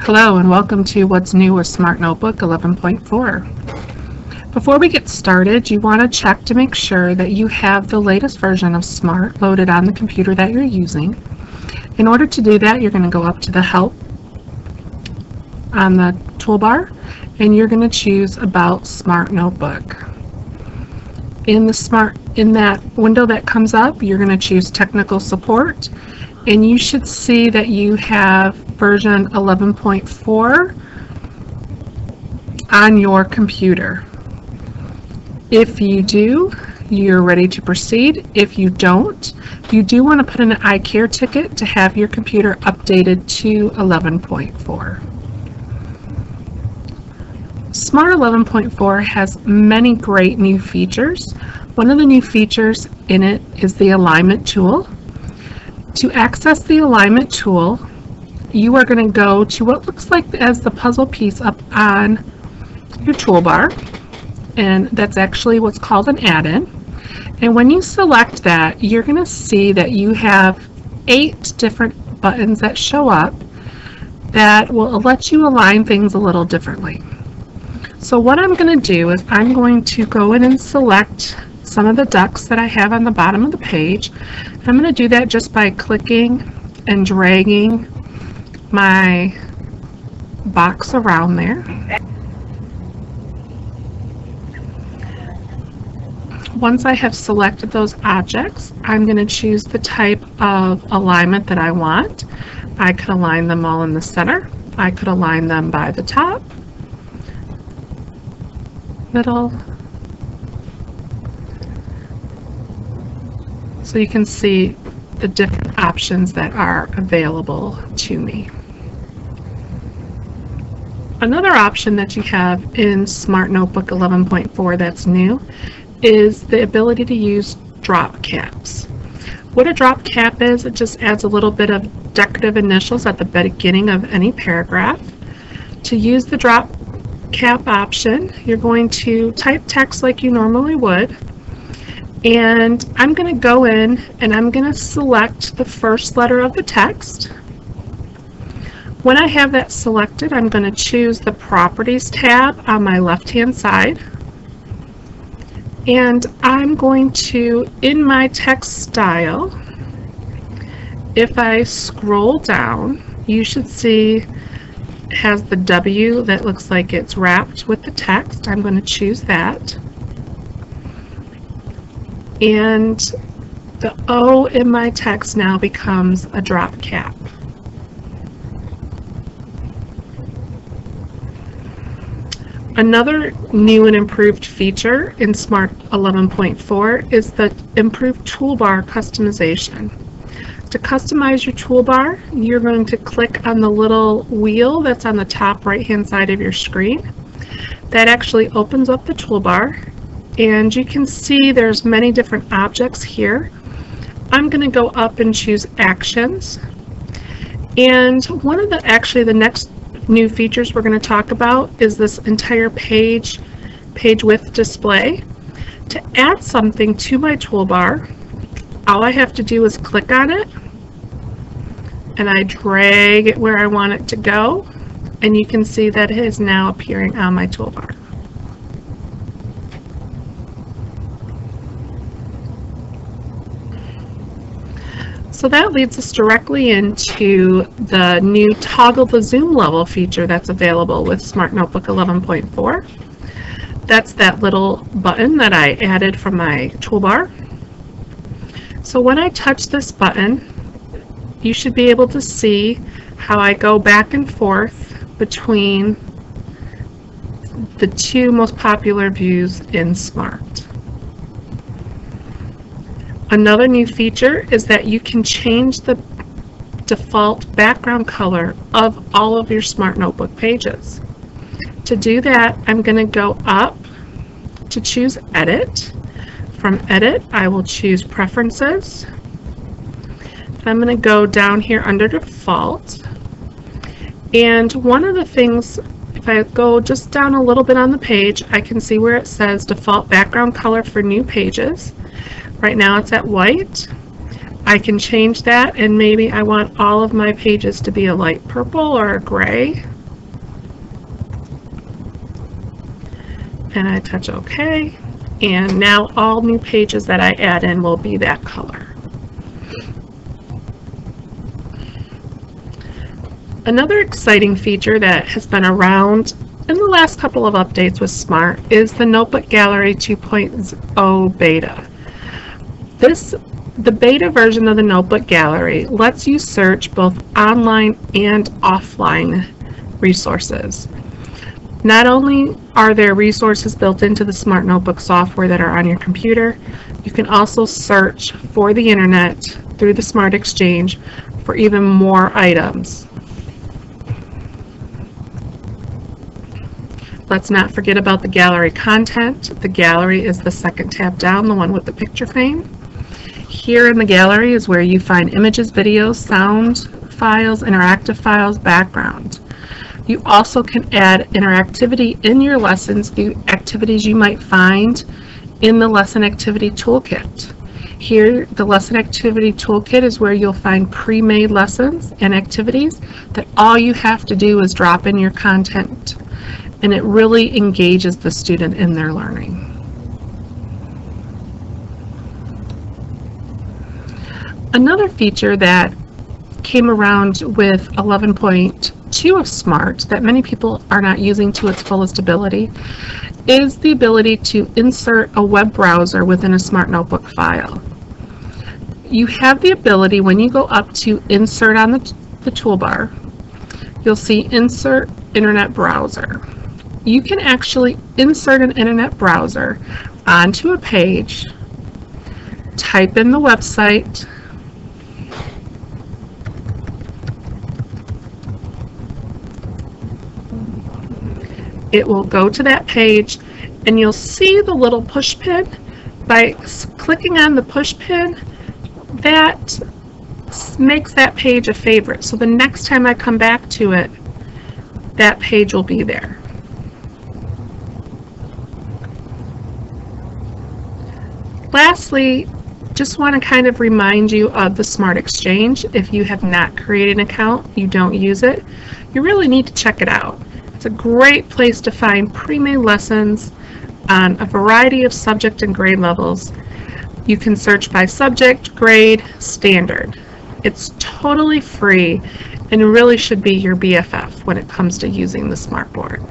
Hello and welcome to What's New with Smart Notebook 11.4. Before we get started, you want to check to make sure that you have the latest version of Smart loaded on the computer that you're using. In order to do that, you're going to go up to the Help on the toolbar and you're going to choose About Smart Notebook. In that window that comes up, you're going to choose Technical Support, and you should see that you have version 11.4 on your computer. If you do, you're ready to proceed. If you don't, you do want to put in an iCare ticket to have your computer updated to 11.4. Smart 11.4 has many great new features. One of the new features in it is the alignment tool. To access the alignment tool, you are going to go to what looks like as the puzzle piece up on your toolbar, and that's actually what's called an add-in. And when you select that, you're going to see that you have 8 different buttons that show up that will let you align things a little differently. So what I'm going to do is I'm going to go in and select some of the ducks that I have on the bottom of the page. I'm going to do that just by clicking and dragging my box around there. Once I have selected those objects, I'm going to choose the type of alignment that I want. I could align them all in the center. I could align them by the top, middle. So you can see the different options that are available to me. Another option that you have in Smart Notebook 11.4 that's new is the ability to use drop caps. What a drop cap is, it just adds a little bit of decorative initials at the beginning of any paragraph. To use the drop cap option, you're going to type text like you normally would. And I'm going to go in and I'm going to select the first letter of the text. When I have that selected, I'm going to choose the Properties tab on my left-hand side. And I'm going to, in my text style, if I scroll down, you should see it has the W that looks like it's wrapped with the text. I'm going to choose that. And the O in my text now becomes a drop cap. Another new and improved feature in Smart 11.4 is the improved toolbar customization. To customize your toolbar, you're going to click on the little wheel that's on the top right-hand side of your screen. That actually opens up the toolbar. And you can see there's many different objects here. I'm going to go up and choose Actions. And one of the next new features we're going to talk about is this entire page width display. To add something to my toolbar, all I have to do is click on it and I drag it where I want it to go, and you can see that it is now appearing on my toolbar. So that leads us directly into the new Toggle the Zoom Level feature that's available with Smart Notebook 11.4. That's that little button that I added from my toolbar. So when I touch this button, you should be able to see how I go back and forth between the 2 most popular views in Smart. Another new feature is that you can change the default background color of all of your Smart Notebook pages. To do that, I'm going to go up to choose Edit. From Edit, I will choose Preferences. I'm going to go down here under Default. And one of the things, if I go just down a little bit on the page, I can see where it says Default Background Color for New Pages. Right now it's at white. I can change that, and maybe I want all of my pages to be a light purple or a gray. and I touch OK, and now all new pages that I add in will be that color. Another exciting feature that has been around in the last couple of updates with Smart is the Notebook Gallery 2.0 beta. The beta version of the Notebook Gallery lets you search both online and offline resources. Not only are there resources built into the Smart Notebook software that are on your computer, you can also search for the internet through the Smart Exchange for even more items. Let's not forget about the gallery content. The gallery is the second tab down, the one with the picture frame. Here in the gallery is where you find images, videos, sound files, interactive files, background. You also can add interactivity in your lessons through activities you might find in the Lesson Activity Toolkit. Here, the Lesson Activity Toolkit is where you'll find pre-made lessons and activities that all you have to do is drop in your content, and it really engages the student in their learning. Another feature that came around with 11.2 of Smart that many people are not using to its fullest ability is the ability to insert a web browser within a Smart Notebook file. You have the ability, when you go up to Insert on the toolbar, you'll see Insert Internet Browser. You can actually insert an internet browser onto a page, type in the website, it will go to that page, and you'll see the little push pin. By clicking on the push pin, that makes that page a favorite. So the next time I come back to it, that page will be there. Lastly, just want to kind of remind you of the Smart Exchange. If you have not created an account, you don't use it, you really need to check it out. It's a great place to find pre-made lessons on a variety of subject and grade levels. You can search by subject, grade, standard. It's totally free and really should be your BFF when it comes to using the Smartboard.